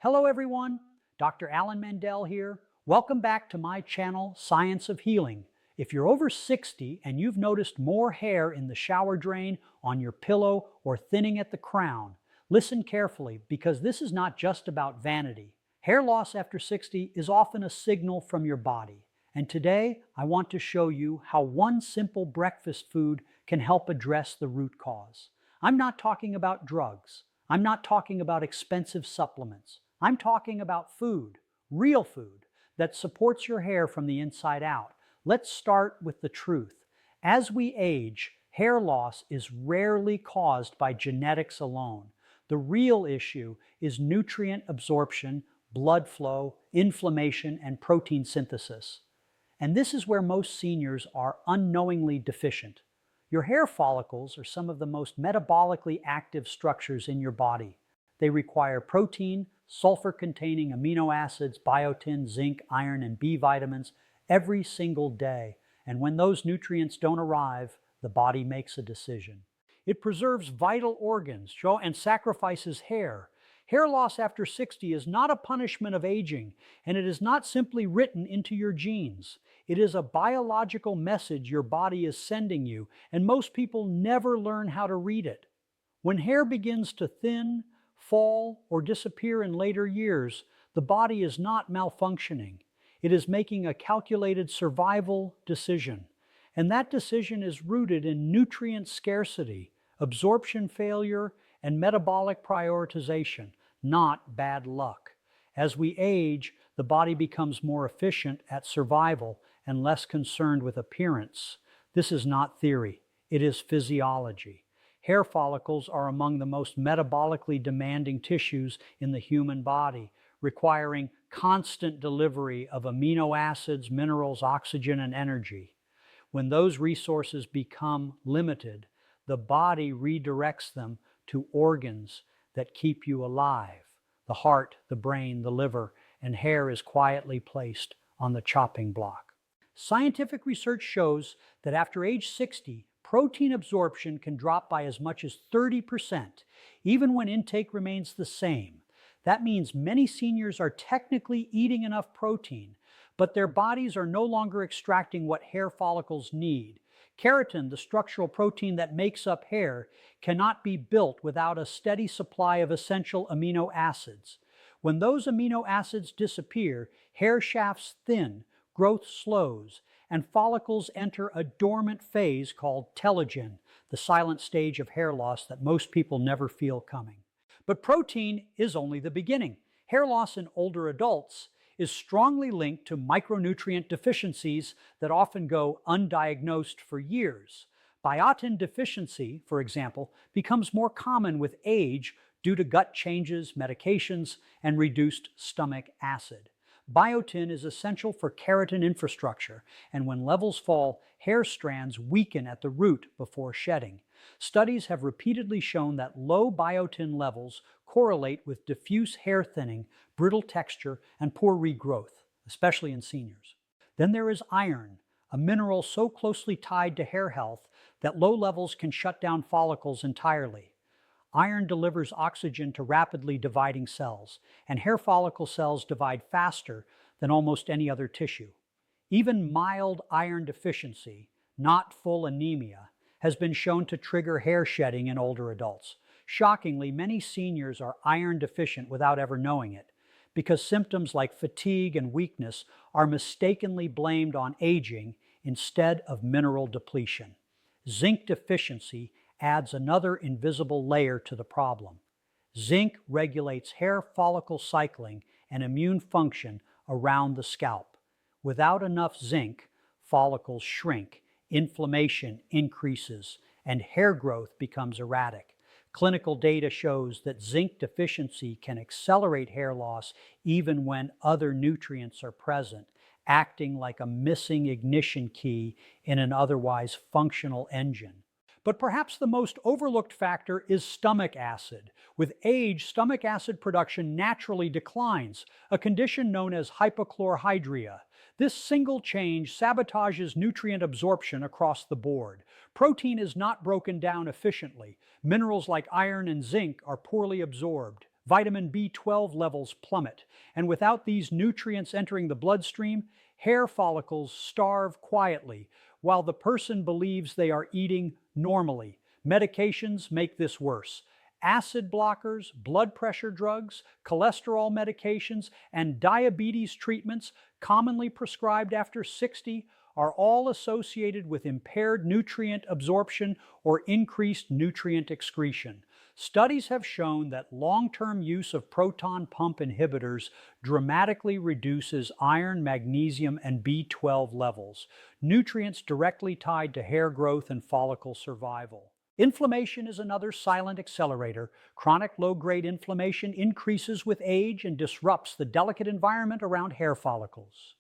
Hello everyone, Dr. Alan Mandell here. Welcome back to my channel, Science of Healing. If you're over 60 and you've noticed more hair in the shower drain, on your pillow, or thinning at the crown, listen carefully because this is not just about vanity. Hair loss after 60 is often a signal from your body. And today I want to show you how one simple breakfast food can help address the root cause. I'm not talking about drugs. I'm not talking about expensive supplements. I'm talking about food, real food, that supports your hair from the inside out. Let's start with the truth. As we age, hair loss is rarely caused by genetics alone. The real issue is nutrient absorption, blood flow, inflammation, and protein synthesis. And this is where most seniors are unknowingly deficient. Your hair follicles are some of the most metabolically active structures in your body. They require protein, sulfur-containing amino acids, biotin, zinc, iron, and B vitamins every single day. And when those nutrients don't arrive, the body makes a decision. It preserves vital organs and sacrifices hair. Hair loss after 60 is not a punishment of aging, and it is not simply written into your genes. It is a biological message your body is sending you, and most people never learn how to read it. When hair begins to thin, fall, or disappear in later years, the body is not malfunctioning. It is making a calculated survival decision. And that decision is rooted in nutrient scarcity, absorption failure, and metabolic prioritization, not bad luck. As we age, the body becomes more efficient at survival and less concerned with appearance. This is not theory, it is physiology. Hair follicles are among the most metabolically demanding tissues in the human body, requiring constant delivery of amino acids, minerals, oxygen, and energy. When those resources become limited, the body redirects them to organs that keep you alive. The heart, the brain, the liver, and hair is quietly placed on the chopping block. Scientific research shows that after age 60, protein absorption can drop by as much as 30%, even when intake remains the same. That means many seniors are technically eating enough protein, but their bodies are no longer extracting what hair follicles need. Keratin, the structural protein that makes up hair, cannot be built without a steady supply of essential amino acids. When those amino acids disappear, hair shafts thin, growth slows, and follicles enter a dormant phase called telogen, the silent stage of hair loss that most people never feel coming. But protein is only the beginning. Hair loss in older adults is strongly linked to micronutrient deficiencies that often go undiagnosed for years. Biotin deficiency, for example, becomes more common with age due to gut changes, medications, and reduced stomach acid. Biotin is essential for keratin infrastructure, and when levels fall, hair strands weaken at the root before shedding. Studies have repeatedly shown that low biotin levels correlate with diffuse hair thinning, brittle texture, and poor regrowth, especially in seniors. Then there is iron, a mineral so closely tied to hair health that low levels can shut down follicles entirely. Iron delivers oxygen to rapidly dividing cells, and hair follicle cells divide faster than almost any other tissue. Even mild iron deficiency, not full anemia, has been shown to trigger hair shedding in older adults. Shockingly, many seniors are iron deficient without ever knowing it, because symptoms like fatigue and weakness are mistakenly blamed on aging instead of mineral depletion. Zinc deficiency adds another invisible layer to the problem. Zinc regulates hair follicle cycling and immune function around the scalp. Without enough zinc, follicles shrink, inflammation increases, and hair growth becomes erratic. Clinical data shows that zinc deficiency can accelerate hair loss even when other nutrients are present, acting like a missing ignition key in an otherwise functional engine. But perhaps the most overlooked factor is stomach acid. With age, stomach acid production naturally declines, a condition known as hypochlorhydria. This single change sabotages nutrient absorption across the board. Protein is not broken down efficiently. Minerals like iron and zinc are poorly absorbed. Vitamin B12 levels plummet, and without these nutrients entering the bloodstream, hair follicles starve quietly while the person believes they are eating normally. Medications make this worse. Acid blockers, blood pressure drugs, cholesterol medications, and diabetes treatments commonly prescribed after 60 are all associated with impaired nutrient absorption or increased nutrient excretion. Studies have shown that long-term use of proton pump inhibitors dramatically reduces iron, magnesium, and B12 levels, nutrients directly tied to hair growth and follicle survival. Inflammation is another silent accelerator. Chronic low-grade inflammation increases with age and disrupts the delicate environment around hair follicles.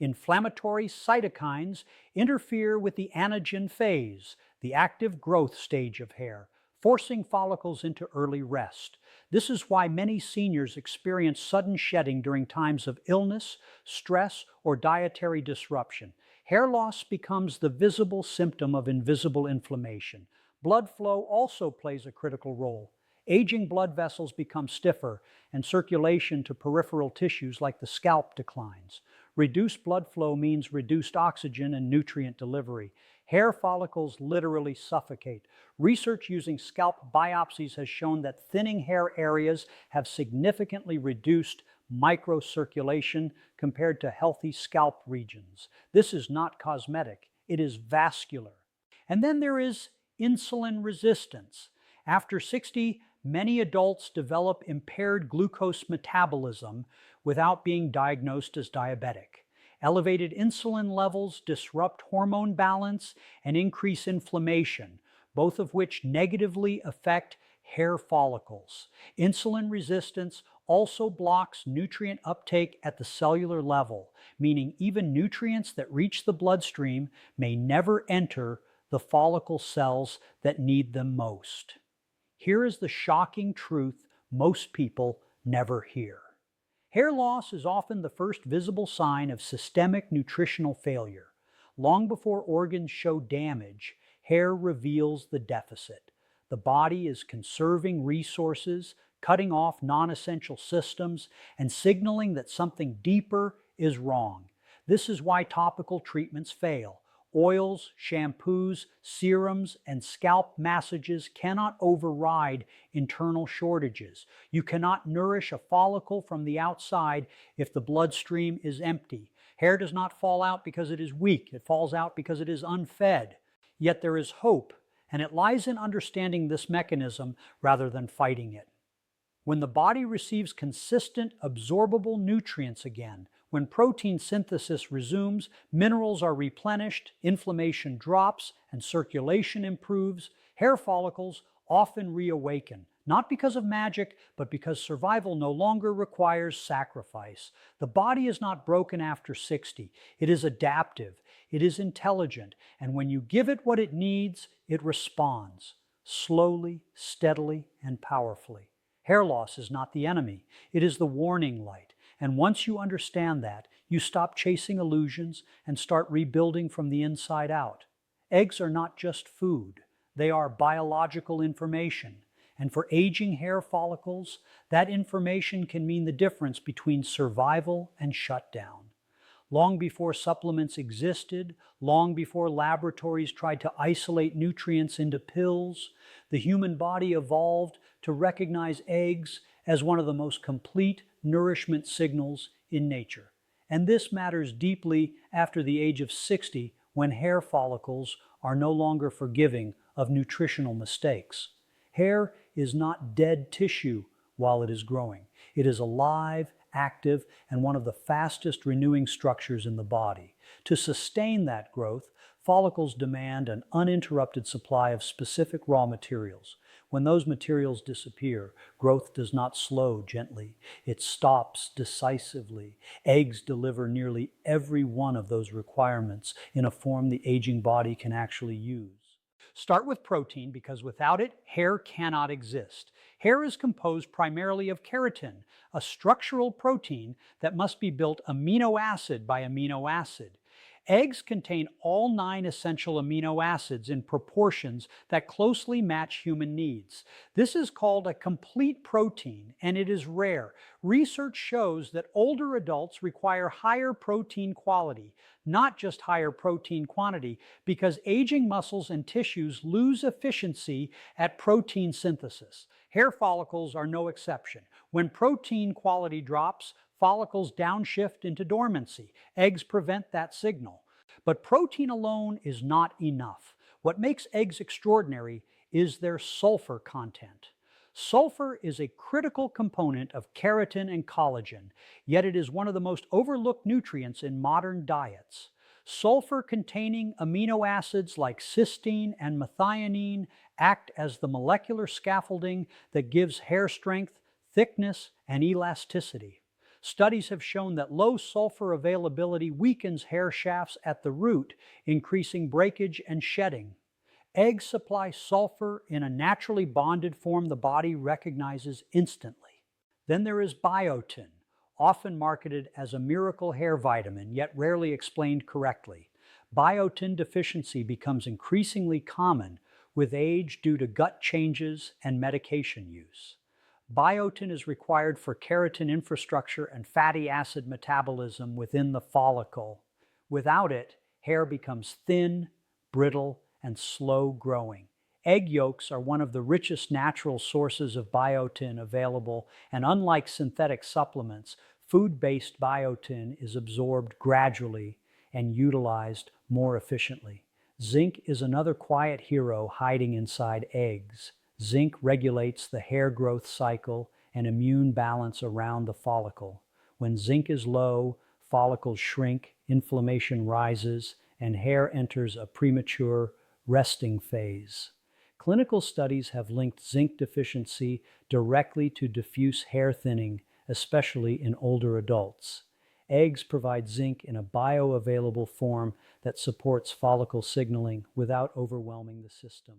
Inflammatory cytokines interfere with the anagen phase, the active growth stage of hair, forcing follicles into early rest. This is why many seniors experience sudden shedding during times of illness, stress, or dietary disruption. Hair loss becomes the visible symptom of invisible inflammation. Blood flow also plays a critical role. Aging blood vessels become stiffer, and circulation to peripheral tissues like the scalp declines. Reduced blood flow means reduced oxygen and nutrient delivery. Hair follicles literally suffocate. Research using scalp biopsies has shown that thinning hair areas have significantly reduced microcirculation compared to healthy scalp regions. This is not cosmetic, it is vascular. And then there is insulin resistance. After 60, many adults develop impaired glucose metabolism without being diagnosed as diabetic. Elevated insulin levels disrupt hormone balance and increase inflammation, both of which negatively affect hair follicles. Insulin resistance also blocks nutrient uptake at the cellular level, meaning even nutrients that reach the bloodstream may never enter the follicle cells that need them most. Here is the shocking truth most people never hear. Hair loss is often the first visible sign of systemic nutritional failure. Long before organs show damage, hair reveals the deficit. The body is conserving resources, cutting off non-essential systems, and signaling that something deeper is wrong. This is why topical treatments fail. Oils, shampoos, serums, and scalp massages cannot override internal shortages. You cannot nourish a follicle from the outside if the bloodstream is empty. Hair does not fall out because it is weak. It falls out because it is unfed. Yet there is hope, and it lies in understanding this mechanism rather than fighting it. When the body receives consistent, absorbable nutrients again, when protein synthesis resumes, minerals are replenished, inflammation drops, and circulation improves, hair follicles often reawaken, not because of magic, but because survival no longer requires sacrifice. The body is not broken after 60. It is adaptive, it is intelligent, and when you give it what it needs, it responds, slowly, steadily, and powerfully. Hair loss is not the enemy, it is the warning light. And once you understand that, you stop chasing illusions and start rebuilding from the inside out. Eggs are not just food, they are biological information. And for aging hair follicles, that information can mean the difference between survival and shutdown. Long before supplements existed, long before laboratories tried to isolate nutrients into pills, the human body evolved to recognize eggs as one of the most complete nourishment signals in nature. And this matters deeply after the age of 60, when hair follicles are no longer forgiving of nutritional mistakes. Hair is not dead tissue while it is growing. It is alive, active, and one of the fastest renewing structures in the body. To sustain that growth, follicles demand an uninterrupted supply of specific raw materials. When those materials disappear, growth does not slow gently. It stops decisively. Eggs deliver nearly every one of those requirements in a form the aging body can actually use. Start with protein because without it, hair cannot exist. Hair is composed primarily of keratin, a structural protein that must be built amino acid by amino acid. Eggs contain all 9 essential amino acids in proportions that closely match human needs. This is called a complete protein, and it is rare. Research shows that older adults require higher protein quality, not just higher protein quantity, because aging muscles and tissues lose efficiency at protein synthesis. Hair follicles are no exception. When protein quality drops, follicles downshift into dormancy. Eggs prevent that signal. But protein alone is not enough. What makes eggs extraordinary is their sulfur content. Sulfur is a critical component of keratin and collagen, yet it is one of the most overlooked nutrients in modern diets. Sulfur-containing amino acids like cysteine and methionine act as the molecular scaffolding that gives hair strength, thickness, and elasticity. Studies have shown that low sulfur availability weakens hair shafts at the root, increasing breakage and shedding. Eggs supply sulfur in a naturally bonded form the body recognizes instantly. Then there is biotin, often marketed as a miracle hair vitamin, yet rarely explained correctly. Biotin deficiency becomes increasingly common with age due to gut changes and medication use. Biotin is required for keratin infrastructure and fatty acid metabolism within the follicle. Without it, hair becomes thin, brittle, and slow growing. Egg yolks are one of the richest natural sources of biotin available, and unlike synthetic supplements, food-based biotin is absorbed gradually and utilized more efficiently. Zinc is another quiet hero hiding inside eggs. Zinc regulates the hair growth cycle and immune balance around the follicle. When zinc is low, follicles shrink, inflammation rises, and hair enters a premature resting phase. Clinical studies have linked zinc deficiency directly to diffuse hair thinning, especially in older adults. Eggs provide zinc in a bioavailable form that supports follicle signaling without overwhelming the system.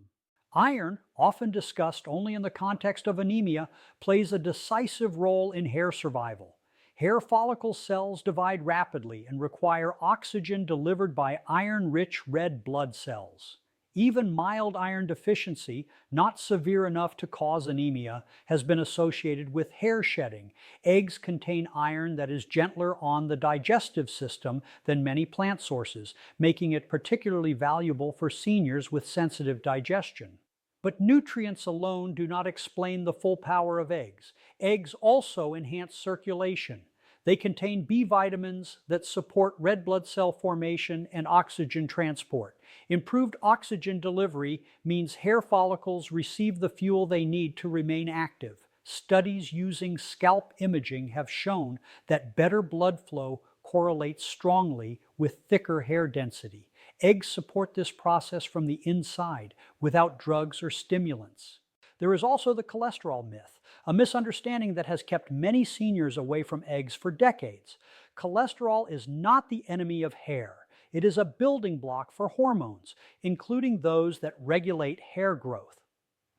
Iron, often discussed only in the context of anemia, plays a decisive role in hair survival. Hair follicle cells divide rapidly and require oxygen delivered by iron-rich red blood cells. Even mild iron deficiency, not severe enough to cause anemia, has been associated with hair shedding. Eggs contain iron that is gentler on the digestive system than many plant sources, making it particularly valuable for seniors with sensitive digestion. But nutrients alone do not explain the full power of eggs. Eggs also enhance circulation. They contain B vitamins that support red blood cell formation and oxygen transport. Improved oxygen delivery means hair follicles receive the fuel they need to remain active. Studies using scalp imaging have shown that better blood flow correlates strongly with thicker hair density. Eggs support this process from the inside without drugs or stimulants. There is also the cholesterol myth, a misunderstanding that has kept many seniors away from eggs for decades. Cholesterol is not the enemy of hair. It is a building block for hormones, including those that regulate hair growth.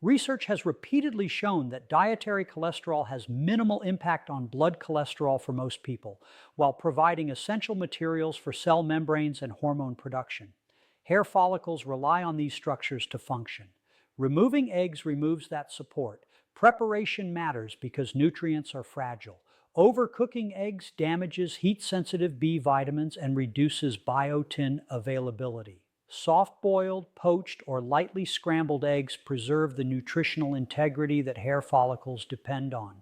Research has repeatedly shown that dietary cholesterol has minimal impact on blood cholesterol for most people, while providing essential materials for cell membranes and hormone production. Hair follicles rely on these structures to function. Removing eggs removes that support. Preparation matters because nutrients are fragile. Overcooking eggs damages heat-sensitive B vitamins and reduces biotin availability. Soft-boiled, poached, or lightly scrambled eggs preserve the nutritional integrity that hair follicles depend on.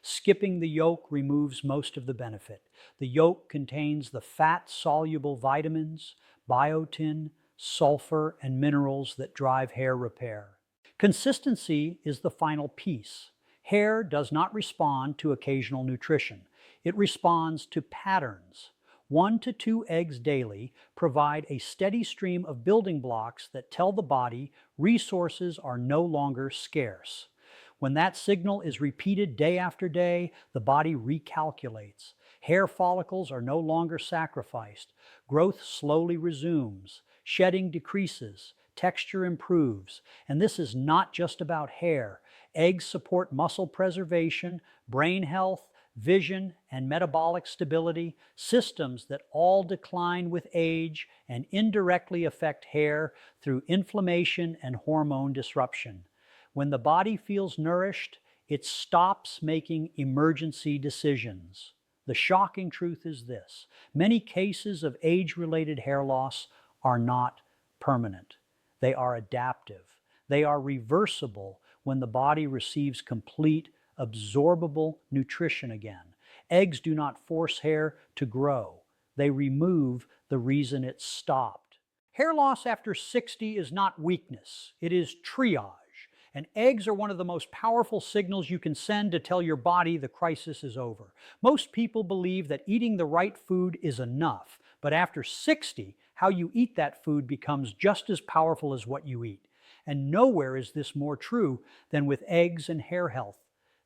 Skipping the yolk removes most of the benefit. The yolk contains the fat-soluble vitamins, biotin, sulfur, and minerals that drive hair repair. Consistency is the final piece. Hair does not respond to occasional nutrition. It responds to patterns. 1 to 2 eggs daily provide a steady stream of building blocks that tell the body resources are no longer scarce. When that signal is repeated day after day, the body recalculates. Hair follicles are no longer sacrificed. Growth slowly resumes. Shedding decreases. Texture improves. And this is not just about hair. Eggs support muscle preservation, brain health, vision, and metabolic stability, systems that all decline with age and indirectly affect hair through inflammation and hormone disruption. When the body feels nourished, it stops making emergency decisions. The shocking truth is this: many cases of age-related hair loss are not permanent. They are adaptive. They are reversible when the body receives complete, absorbable nutrition again. Eggs do not force hair to grow. They remove the reason it stopped. Hair loss after 60 is not weakness. It is triage. And eggs are one of the most powerful signals you can send to tell your body the crisis is over. Most people believe that eating the right food is enough, but after 60, how you eat that food becomes just as powerful as what you eat. And nowhere is this more true than with eggs and hair health.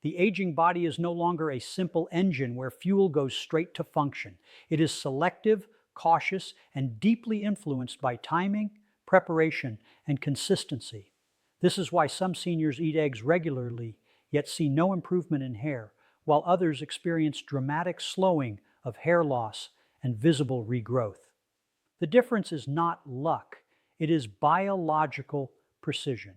The aging body is no longer a simple engine where fuel goes straight to function. It is selective, cautious, and deeply influenced by timing, preparation, and consistency. This is why some seniors eat eggs regularly, yet see no improvement in hair, while others experience dramatic slowing of hair loss and visible regrowth. The difference is not luck, it is biological precision.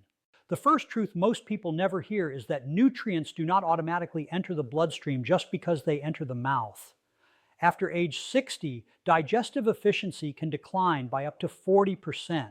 The first truth most people never hear is that nutrients do not automatically enter the bloodstream just because they enter the mouth. After age 60, digestive efficiency can decline by up to 40%.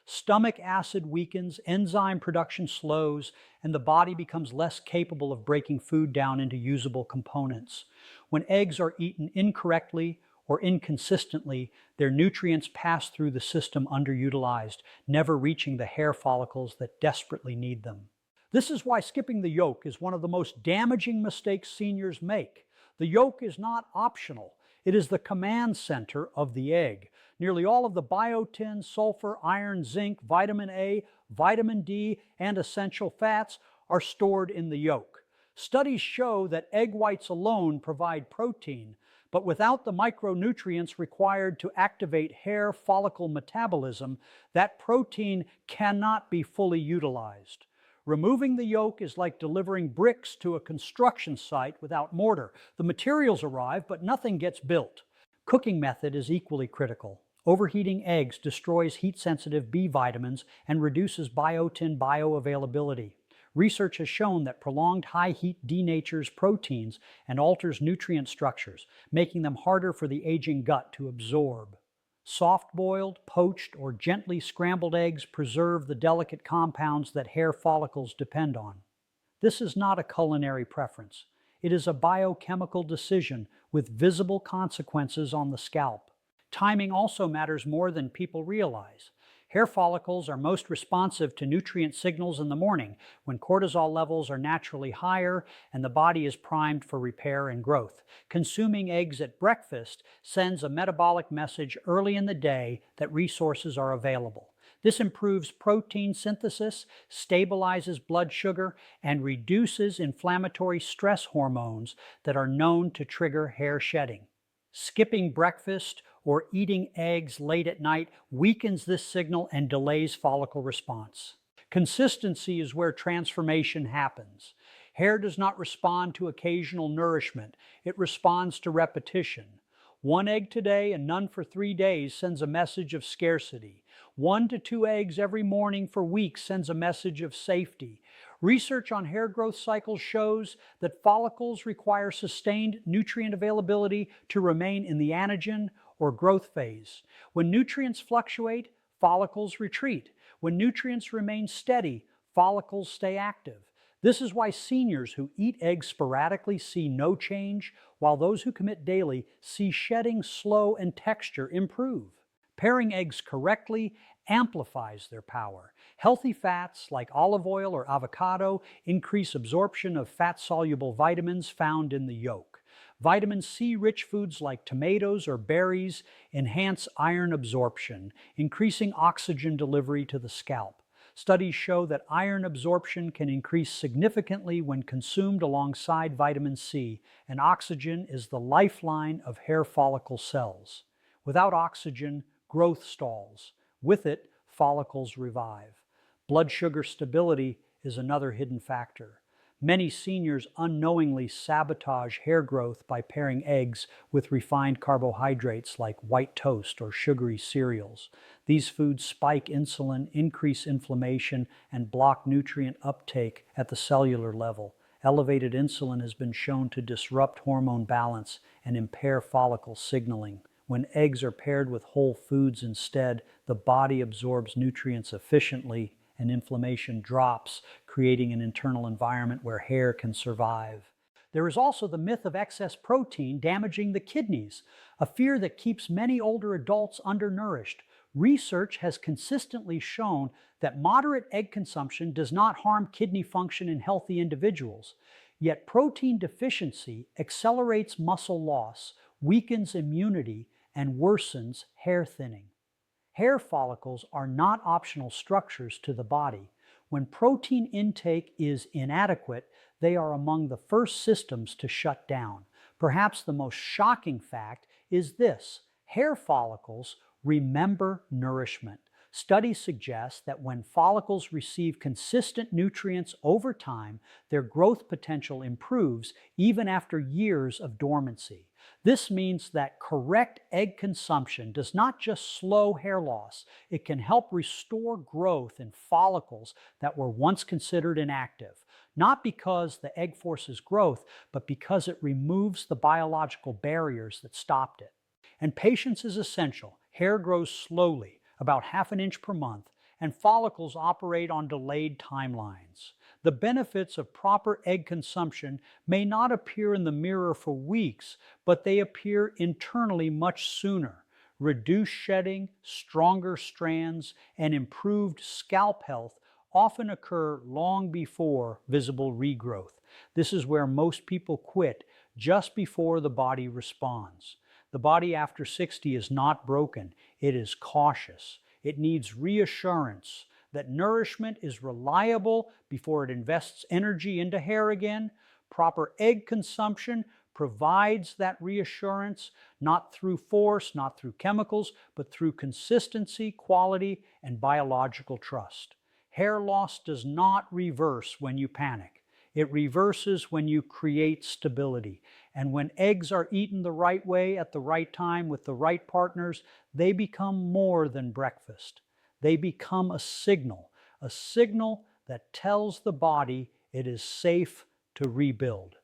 Stomach acid weakens, enzyme production slows, and the body becomes less capable of breaking food down into usable components. When eggs are eaten incorrectly or inconsistently, their nutrients pass through the system underutilized, never reaching the hair follicles that desperately need them. This is why skipping the yolk is one of the most damaging mistakes seniors make. The yolk is not optional. It is the command center of the egg. Nearly all of the biotin, sulfur, iron, zinc, vitamin A, vitamin D, and essential fats are stored in the yolk. Studies show that egg whites alone provide protein, but without the micronutrients required to activate hair follicle metabolism, that protein cannot be fully utilized. Removing the yolk is like delivering bricks to a construction site without mortar. The materials arrive, but nothing gets built. Cooking method is equally critical. Overheating eggs destroys heat-sensitive B vitamins and reduces biotin bioavailability. Research has shown that prolonged high heat denatures proteins and alters nutrient structures, making them harder for the aging gut to absorb. Soft-boiled, poached, or gently scrambled eggs preserve the delicate compounds that hair follicles depend on. This is not a culinary preference. It is a biochemical decision with visible consequences on the scalp. Timing also matters more than people realize. Hair follicles are most responsive to nutrient signals in the morning, when cortisol levels are naturally higher and the body is primed for repair and growth. Consuming eggs at breakfast sends a metabolic message early in the day that resources are available. This improves protein synthesis, stabilizes blood sugar, and reduces inflammatory stress hormones that are known to trigger hair shedding. Skipping breakfast or eating eggs late at night weakens this signal and delays follicle response. Consistency is where transformation happens. Hair does not respond to occasional nourishment. It responds to repetition. 1 egg today and none for 3 days sends a message of scarcity. 1 to 2 eggs every morning for weeks sends a message of safety. Research on hair growth cycles shows that follicles require sustained nutrient availability to remain in the anagen or growth phase. When nutrients fluctuate, follicles retreat. When nutrients remain steady, follicles stay active. This is why seniors who eat eggs sporadically see no change, while those who commit daily see shedding slow and texture improve. Pairing eggs correctly amplifies their power. Healthy fats like olive oil or avocado increase absorption of fat-soluble vitamins found in the yolk. Vitamin C-rich foods like tomatoes or berries enhance iron absorption, increasing oxygen delivery to the scalp. Studies show that iron absorption can increase significantly when consumed alongside vitamin C, and oxygen is the lifeline of hair follicle cells. Without oxygen, growth stalls. With it, follicles revive. Blood sugar stability is another hidden factor. Many seniors unknowingly sabotage hair growth by pairing eggs with refined carbohydrates like white toast or sugary cereals. These foods spike insulin, increase inflammation, and block nutrient uptake at the cellular level. Elevated insulin has been shown to disrupt hormone balance and impair follicle signaling. When eggs are paired with whole foods instead, the body absorbs nutrients efficiently and inflammation drops, creating an internal environment where hair can survive. There is also the myth of excess protein damaging the kidneys, a fear that keeps many older adults undernourished. Research has consistently shown that moderate egg consumption does not harm kidney function in healthy individuals. Yet protein deficiency accelerates muscle loss, weakens immunity, and worsens hair thinning. Hair follicles are not optional structures to the body. When protein intake is inadequate, they are among the first systems to shut down. Perhaps the most shocking fact is this: hair follicles remember nourishment. Studies suggest that when follicles receive consistent nutrients over time, their growth potential improves even after years of dormancy. This means that correct egg consumption does not just slow hair loss, it can help restore growth in follicles that were once considered inactive, not because the egg forces growth, but because it removes the biological barriers that stopped it. And patience is essential. Hair grows slowly, about ½ an inch per month, and follicles operate on delayed timelines. The benefits of proper egg consumption may not appear in the mirror for weeks, but they appear internally much sooner. Reduced shedding, stronger strands, and improved scalp health often occur long before visible regrowth. This is where most people quit just before the body responds. The body after 60 is not broken, it is cautious. It needs reassurance that nourishment is reliable before it invests energy into hair again. Proper egg consumption provides that reassurance, not through force, not through chemicals, but through consistency, quality, and biological trust. Hair loss does not reverse when you panic. It reverses when you create stability. And when eggs are eaten the right way at the right time with the right partners, they become more than breakfast. They become a signal that tells the body it is safe to rebuild.